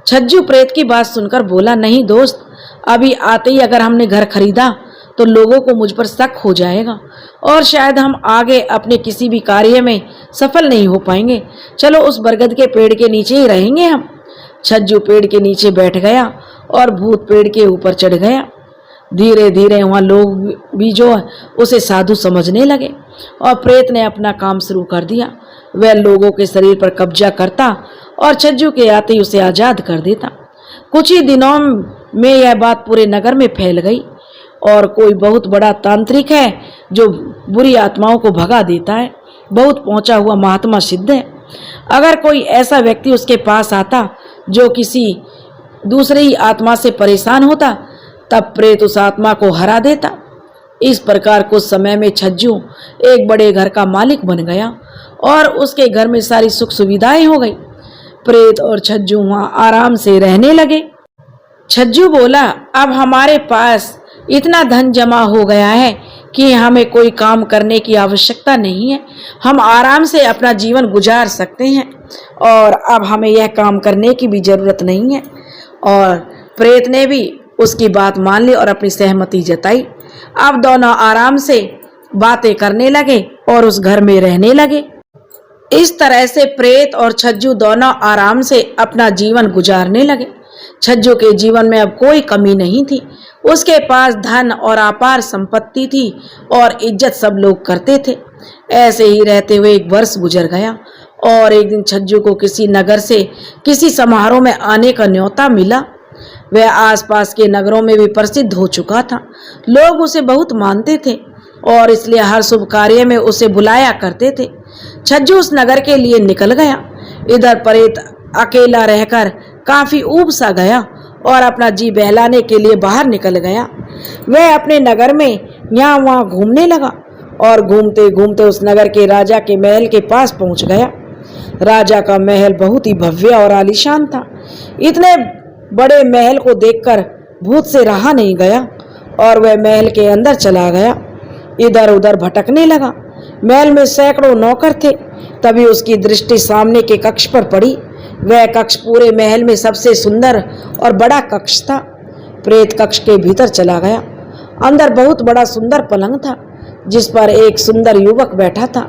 A: छज्जू प्रेत की बात सुनकर बोला, नहीं दोस्त, अभी आते ही अगर हमने घर खरीदा तो लोगों को मुझ पर शक हो जाएगा और शायद हम आगे अपने किसी भी कार्य में सफल नहीं हो पाएंगे। चलो उस बरगद के पेड़ के नीचे ही रहेंगे हम। छज्जू पेड़ के नीचे बैठ गया और भूत पेड़ के ऊपर चढ़ गया। धीरे धीरे वहाँ लोग भी जो उसे साधु समझने लगे और प्रेत ने अपना काम शुरू कर दिया। वह लोगों के शरीर पर कब्जा करता और छज्जू के आते ही उसे आजाद कर देता। कुछ ही दिनों में यह बात पूरे नगर में फैल गई और कोई बहुत बड़ा तांत्रिक है जो बुरी आत्माओं को भगा देता है। बहुत पहुंचा हुआ महात्मा सिद्ध है। अगर कोई ऐसा व्यक्ति उसके पास आता जो किसी दूसरी ही आत्मा से परेशान होता, तब प्रेत उस आत्मा को हरा देता। इस प्रकार कुछ समय में छज्जू एक बड़े घर का मालिक बन गया और उसके घर में सारी सुख सुविधाएं हो गई। प्रेत और छज्जू वहाँ आराम से रहने लगे। छज्जू बोला, अब हमारे पास इतना धन जमा हो गया है कि हमें कोई काम करने की आवश्यकता नहीं है। हम आराम से अपना जीवन गुजार सकते हैं और अब हमें यह काम करने की भी जरूरत नहीं है। और प्रेत ने भी उसकी बात मान ली और अपनी सहमति जताई। अब दोनों आराम से बातें करने लगे और उस घर में रहने लगे। इस तरह से प्रेत और छज्जू दोनों आराम से अपना जीवन गुजारने लगे। छज्जू के जीवन में अब कोई कमी नहीं थी। उसके पास धन और अपार संपत्ति थी और इज्जत सब लोग करते थे। ऐसे ही रहते हुए एक वर्ष गुजर गया और एक दिन छज्जू को किसी नगर से किसी समारोह में आने का न्योता मिला। वह आसपास के नगरों में भी प्रसिद्ध हो चुका था। लोग उसे बहुत मानते थे और इसलिए हर शुभ कार्य में उसे बुलाया करते थे। छज्जू उस नगर के लिए निकल गया। इधर प्रेत अकेला रहकर काफी ऊब सा गया और अपना जी बहलाने के लिए बाहर निकल गया। वह अपने नगर में यहाँ वहाँ घूमने लगा और घूमते घूमते उस नगर के राजा के महल के पास पहुंच गया। राजा का महल बहुत ही भव्य और आलीशान था। इतने बड़े महल को देखकर भूत से रहा नहीं गया और वह महल के अंदर चला गया। इधर उधर भटकने लगा। महल में सैकड़ों नौकर थे। तभी उसकी दृष्टि सामने के कक्ष पर पड़ी। वह कक्ष पूरे महल में सबसे सुंदर और बड़ा कक्ष था। प्रेत कक्ष के भीतर चला गया। अंदर बहुत बड़ा सुंदर पलंग था जिस पर एक सुंदर युवक बैठा था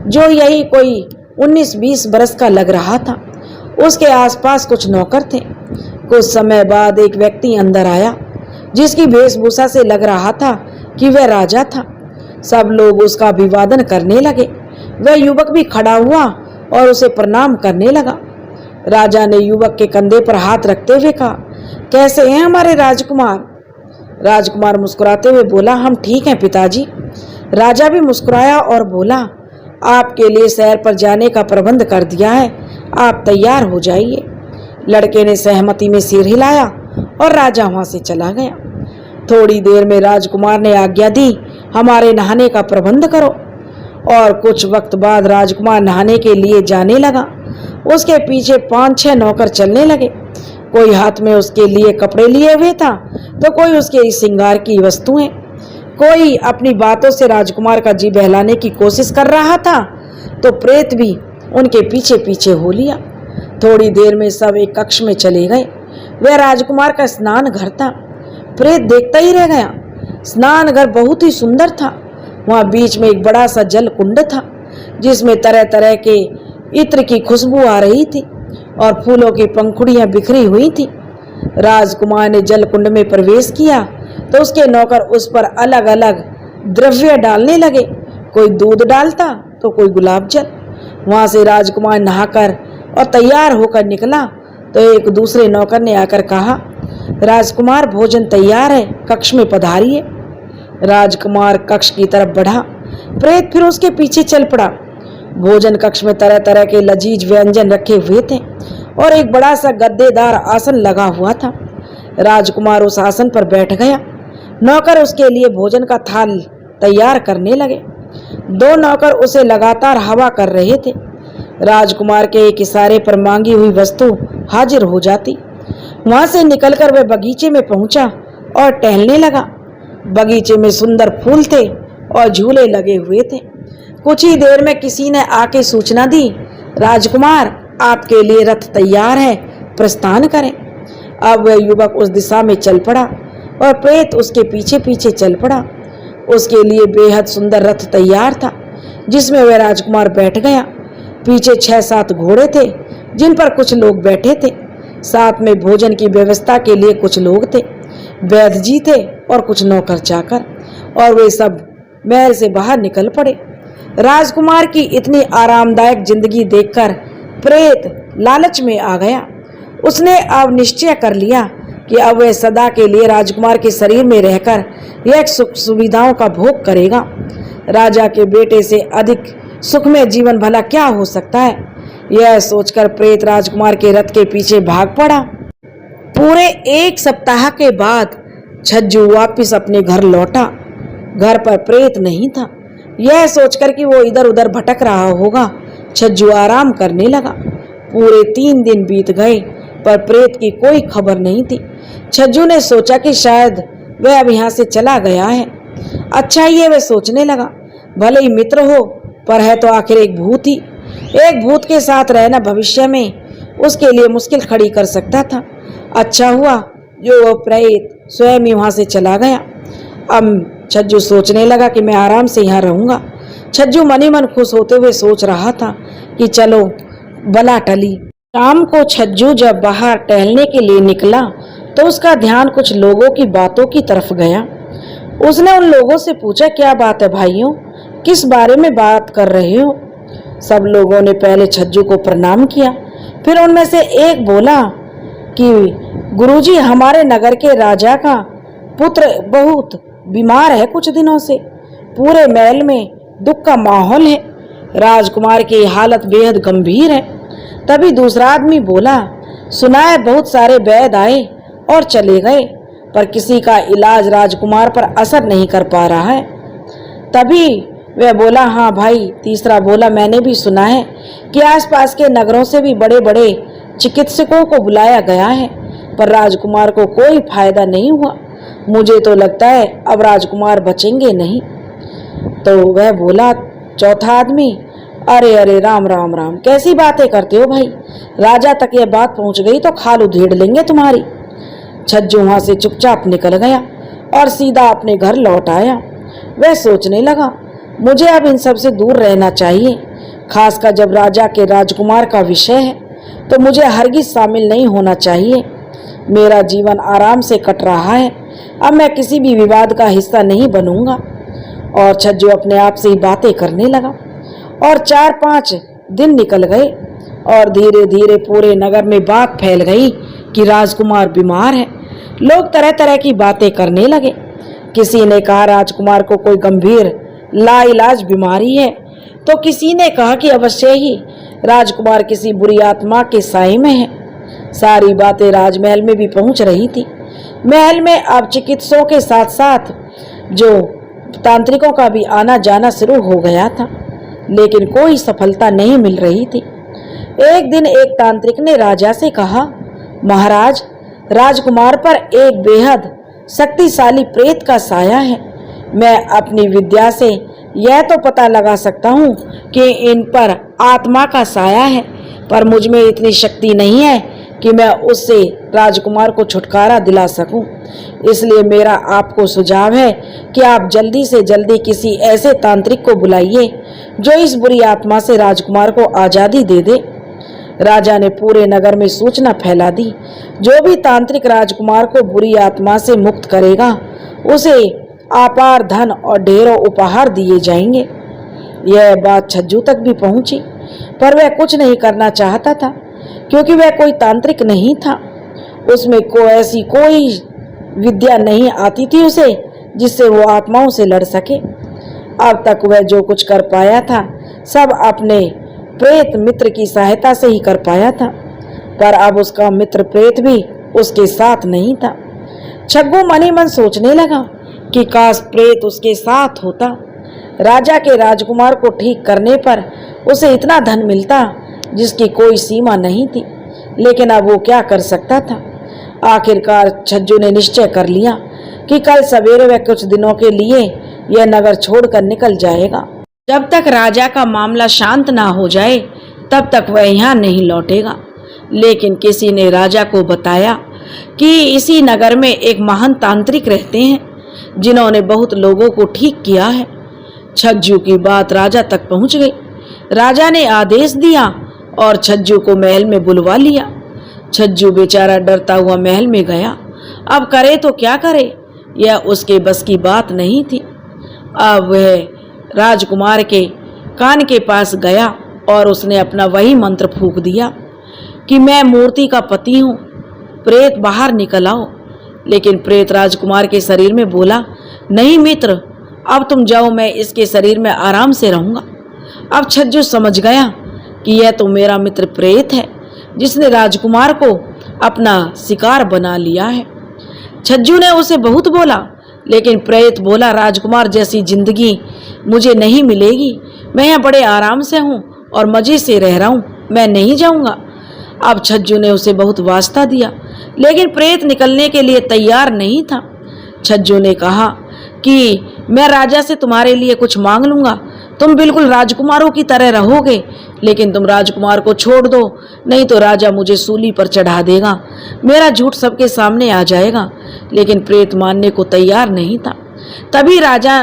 A: जो यही कोई 19-20 बरस का लग रहा था। उसके आसपास कुछ नौकर थे। कुछ समय बाद एक व्यक्ति अंदर आया जिसकी वेशभूषा से लग रहा था कि वह राजा था। सब लोग उसका अभिवादन करने लगे। वह युवक भी खड़ा हुआ और उसे प्रणाम करने लगा। राजा ने युवक के कंधे पर हाथ रखते हुए कहा, कैसे हैं हमारे राजकुमार? राजकुमार मुस्कुराते हुए बोला, हम ठीक हैं पिताजी। राजा भी मुस्कुराया और बोला, आपके लिए सैर पर जाने का प्रबंध कर दिया है, आप तैयार हो जाइए। लड़के ने सहमति में सिर हिलाया और राजा वहां से चला गया। थोड़ी देर में राजकुमार ने आज्ञा दी, हमारे नहाने का प्रबंध करो। और कुछ वक्त बाद राजकुमार नहाने के लिए जाने लगा। उसके पीछे 5-6 नौकर चलने लगे। कोई हाथ में उसके लिए कपड़े लिए हुए था तो कोई उसके श्रृंगार की वस्तुएं। कोई अपनी बातों से राजकुमार का जी बहलाने की कोशिश कर रहा था तो प्रेत भी उनके पीछे पीछे हो लिया। थोड़ी देर में सब एक कक्ष में चले गए। वह राजकुमार का स्नान घर था। प्रेत देखता ही रह गया। स्नान घर बहुत ही सुंदर था। वहाँ बीच में एक बड़ा सा जल कुंड था जिसमें तरह तरह के इत्र की खुशबू आ रही थी और फूलों की पंखुड़ियां बिखरी हुई थी। राजकुमार ने जल कुंड में प्रवेश किया तो उसके नौकर उस पर अलग अलग द्रव्य डालने लगे। कोई दूध डालता तो कोई गुलाब जल। वहां से राजकुमार नहाकर और तैयार होकर निकला तो एक दूसरे नौकर ने आकर कहा, राजकुमार भोजन तैयार है, कक्ष में पधारिए। राजकुमार कक्ष की तरफ बढ़ा। प्रेत फिर उसके पीछे चल पड़ा। भोजन कक्ष में तरह तरह के लजीज व्यंजन रखे हुए थे और एक बड़ा सा गद्देदार आसन लगा हुआ था। राजकुमार उस आसन पर बैठ गया। नौकर उसके लिए भोजन का थाल तैयार करने लगे। दो नौकर उसे लगातार हवा कर रहे थे। राजकुमार के एक इशारे पर मांगी हुई वस्तु हाजिर हो जाती। वहां से निकलकर वह बगीचे में पहुंचा और टहलने लगा। बगीचे में सुंदर फूल थे और झूले लगे हुए थे। कुछ ही देर में किसी ने आके सूचना दी, राजकुमार आपके लिए रथ तैयार है, प्रस्थान करें। अब वह युवक उस दिशा में चल पड़ा और प्रेत उसके पीछे पीछे चल पड़ा। उसके लिए बेहद सुंदर रथ तैयार था जिसमें वह राजकुमार बैठ गया। पीछे 6-7 घोड़े थे जिन पर कुछ लोग बैठे थे। साथ में भोजन की व्यवस्था के लिए कुछ लोग थे, वैद्य जी थे और कुछ नौकर चाकर, और वे सब महल से बाहर निकल पड़े। राजकुमार की इतनी आरामदायक जिंदगी देखकर प्रेत लालच में आ गया। उसने अब निश्चय कर लिया कि अब वह सदा के लिए राजकुमार के शरीर में रहकर यह सुख सुविधाओं का भोग करेगा। राजा के बेटे से अधिक सुखमय जीवन भला क्या हो सकता है। यह सोचकर प्रेत राजकुमार के रथ के पीछे भाग पड़ा। पूरे 1 सप्ताह के बाद छज्जू वापिस अपने घर लौटा। घर पर प्रेत नहीं था। यह सोचकर कि वो इधर उधर भटक रहा होगा, छज्जू आराम करने लगा। पूरे 3 दिन बीत गए पर प्रेत की कोई खबर नहीं थी। छज्जू ने सोचा कि शायद वह अब यहाँ से चला गया है। अच्छा ये वह सोचने लगा, भले ही मित्र हो पर है तो आखिर एक भूत ही। एक भूत के साथ रहना भविष्य में उसके लिए मुश्किल खड़ी कर सकता था। अच्छा हुआ जो वह प्रेत स्वयं ही वहाँ से चला गया। अब छज्जू सोचने लगा कि मैं आराम से यहाँ रहूँगा। छज्जू मन ही मन खुश होते हुए सोच रहा था कि चलो बला टली। शाम को छज्जू जब बाहर टहलने के लिए निकला तो उसका ध्यान कुछ लोगों की बातों की तरफ गया। उसने उन लोगों से पूछा, क्या बात है भाइयों, किस बारे में बात कर रहे हो। सब लोगों ने पहले छज्जू को प्रणाम किया। फिर उनमें से एक बोला कि गुरुजी, हमारे नगर के राजा का पुत्र बहुत बीमार है, कुछ दिनों से पूरे महल में दुख का माहौल है। राजकुमार की हालत बेहद गंभीर है। तभी दूसरा आदमी बोला, सुना है बहुत सारे वैद्य आए और चले गए पर किसी का इलाज राजकुमार पर असर नहीं कर पा रहा है। तभी वह बोला, हाँ भाई। तीसरा बोला, मैंने भी सुना है कि आसपास के नगरों से भी बड़े बड़े चिकित्सकों को बुलाया गया है पर राजकुमार को कोई फायदा नहीं हुआ। मुझे तो लगता है अब राजकुमार बचेंगे नहीं। तो वह बोला चौथा आदमी, अरे अरे राम राम राम, कैसी बातें करते हो भाई, राजा तक यह बात पहुंच गई तो खाल उधेड़ लेंगे तुम्हारी। छज्जू वहां से चुपचाप निकल गया और सीधा अपने घर लौट आया। वह सोचने लगा, मुझे अब इन सब से दूर रहना चाहिए, खासकर जब राजा के राजकुमार का विषय है तो मुझे हरगिज शामिल नहीं होना चाहिए। मेरा जीवन आराम से कट रहा है, अब मैं किसी भी विवाद का हिस्सा नहीं बनूंगा। और छज्जू अपने आप से ही बातें करने लगा और 4-5 दिन निकल गए और धीरे धीरे पूरे नगर में बात फैल गई कि राजकुमार बीमार है। लोग तरह तरह की बातें करने लगे। किसी ने कहा राजकुमार को कोई गंभीर लाइलाज बीमारी है, तो किसी ने कहा कि अवश्य ही राजकुमार किसी बुरी आत्मा के साए में है। सारी बातें राजमहल में भी पहुंच रही थी। महल में अब चिकित्सकों के साथ साथ जो तांत्रिकों का भी आना जाना शुरू हो गया था, लेकिन कोई सफलता नहीं मिल रही थी। एक दिन एक तांत्रिक ने राजा से कहा, महाराज, राजकुमार पर एक बेहद शक्तिशाली प्रेत का साया है। मैं अपनी विद्या से यह तो पता लगा सकता हूँ कि इन पर आत्मा का साया है, पर मुझ में इतनी शक्ति नहीं है कि मैं उससे राजकुमार को छुटकारा दिला सकूं। इसलिए मेरा आपको सुझाव है कि आप जल्दी से जल्दी किसी ऐसे तांत्रिक को बुलाइए जो इस बुरी आत्मा से राजकुमार को आज़ादी दे दे। राजा ने पूरे नगर में सूचना फैला दी, जो भी तांत्रिक राजकुमार को बुरी आत्मा से मुक्त करेगा उसे अपार धन और ढेरों उपहार दिए जाएंगे। यह बात छज्जू तक भी पहुंची, पर वह कुछ नहीं करना चाहता था क्योंकि वह कोई तांत्रिक नहीं था। उसमें ऐसी कोई विद्या नहीं आती थी उसे जिससे वो आत्माओं से लड़ सके। अब तक वह जो कुछ कर पाया था सब अपने प्रेत मित्र की सहायता से ही कर पाया था, पर अब उसका मित्र प्रेत भी उसके साथ नहीं था। छज्जू मनी मन सोचने लगा कि काश प्रेत उसके साथ होता। राजा के राजकुमार को ठीक करने पर उसे इतना धन मिलता जिसकी कोई सीमा नहीं थी, लेकिन अब वो क्या कर सकता था। आखिरकार छज्जू ने निश्चय कर लिया कि कल सवेरे वह कुछ दिनों के लिए यह नगर छोड़कर निकल जाएगा। जब तक राजा का मामला शांत ना हो जाए तब तक वह यहाँ नहीं लौटेगा। लेकिन किसी ने राजा को बताया कि इसी नगर में एक महान तांत्रिक रहते हैं जिन्होंने बहुत लोगों को ठीक किया है। छज्जू की बात राजा तक पहुंच गई। राजा ने आदेश दिया और छज्जू को महल में बुलवा लिया। छज्जू बेचारा डरता हुआ महल में गया। अब करे तो क्या करे, यह उसके बस की बात नहीं थी। अब वह राजकुमार के कान के पास गया और उसने अपना वही मंत्र फूंक दिया कि मैं मूर्ति का पति हूँ, प्रेत बाहर निकल आओ। लेकिन प्रेत राजकुमार के शरीर में बोला, नहीं मित्र, अब तुम जाओ, मैं इसके शरीर में आराम से रहूँगा। अब छज्जू समझ गया कि यह तो मेरा मित्र प्रेत है जिसने राजकुमार को अपना शिकार बना लिया है। छज्जू ने उसे बहुत बोला, लेकिन प्रेत बोला, राजकुमार जैसी जिंदगी मुझे नहीं मिलेगी। मैं यहाँ बड़े आराम से हूँ और मजे से रह रहा हूँ, मैं नहीं जाऊँगा। अब छज्जू ने उसे बहुत वास्ता दिया, लेकिन प्रेत निकलने के लिए तैयार नहीं था। छज्जू ने कहा कि मैं राजा से तुम्हारे लिए कुछ मांग लूँगा, तुम बिल्कुल राजकुमारों की तरह रहोगे, लेकिन तुम राजकुमार को छोड़ दो, नहीं तो राजा मुझे सूली पर चढ़ा देगा, मेरा झूठ सबके सामने आ जाएगा। लेकिन प्रेत मानने को तैयार नहीं था। तभी राजा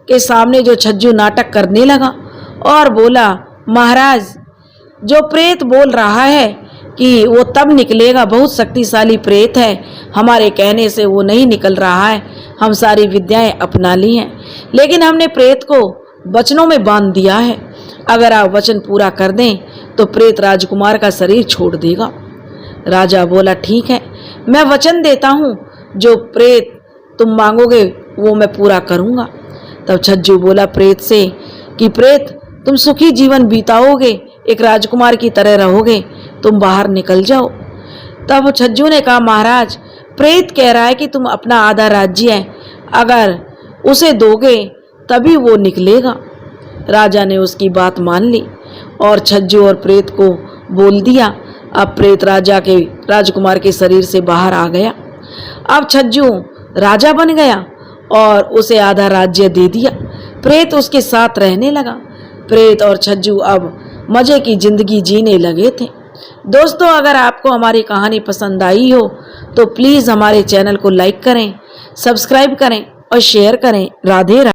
A: के सामने जो छज्जू नाटक करने लगा और बोला, महाराज, जो प्रेत बोल रहा है कि वो तब निकलेगा, बहुत शक्तिशाली प्रेत है, हमारे कहने से वो नहीं निकल रहा है। हम सारी विद्याएं अपना ली हैं, लेकिन हमने प्रेत को वचनों में बांध दिया है। अगर आप वचन पूरा कर दें तो प्रेत राजकुमार का शरीर छोड़ देगा। राजा बोला, ठीक है, मैं वचन देता हूँ, जो प्रेत तुम मांगोगे वो मैं पूरा करूँगा। तब छज्जू बोला प्रेत से कि प्रेत, तुम सुखी जीवन बिताओगे, एक राजकुमार की तरह रहोगे, तुम बाहर निकल जाओ। तब छज्जू ने कहा, महाराज, प्रेत कह रहा है कि तुम अपना आधा राज्य है, अगर उसे दोगे तभी वो निकलेगा। राजा ने उसकी बात मान ली और छज्जू और प्रेत को बोल दिया। अब प्रेत राजकुमार के शरीर से बाहर आ गया। अब छज्जू राजा बन गया और उसे आधा राज्य दे दिया। प्रेत उसके साथ रहने लगा। प्रेत और छज्जू अब मजे की जिंदगी जीने लगे थे। दोस्तों, अगर आपको हमारी कहानी पसंद आई हो तो प्लीज़ हमारे चैनल को लाइक करें, सब्सक्राइब करें और शेयर करें। राधे राधे।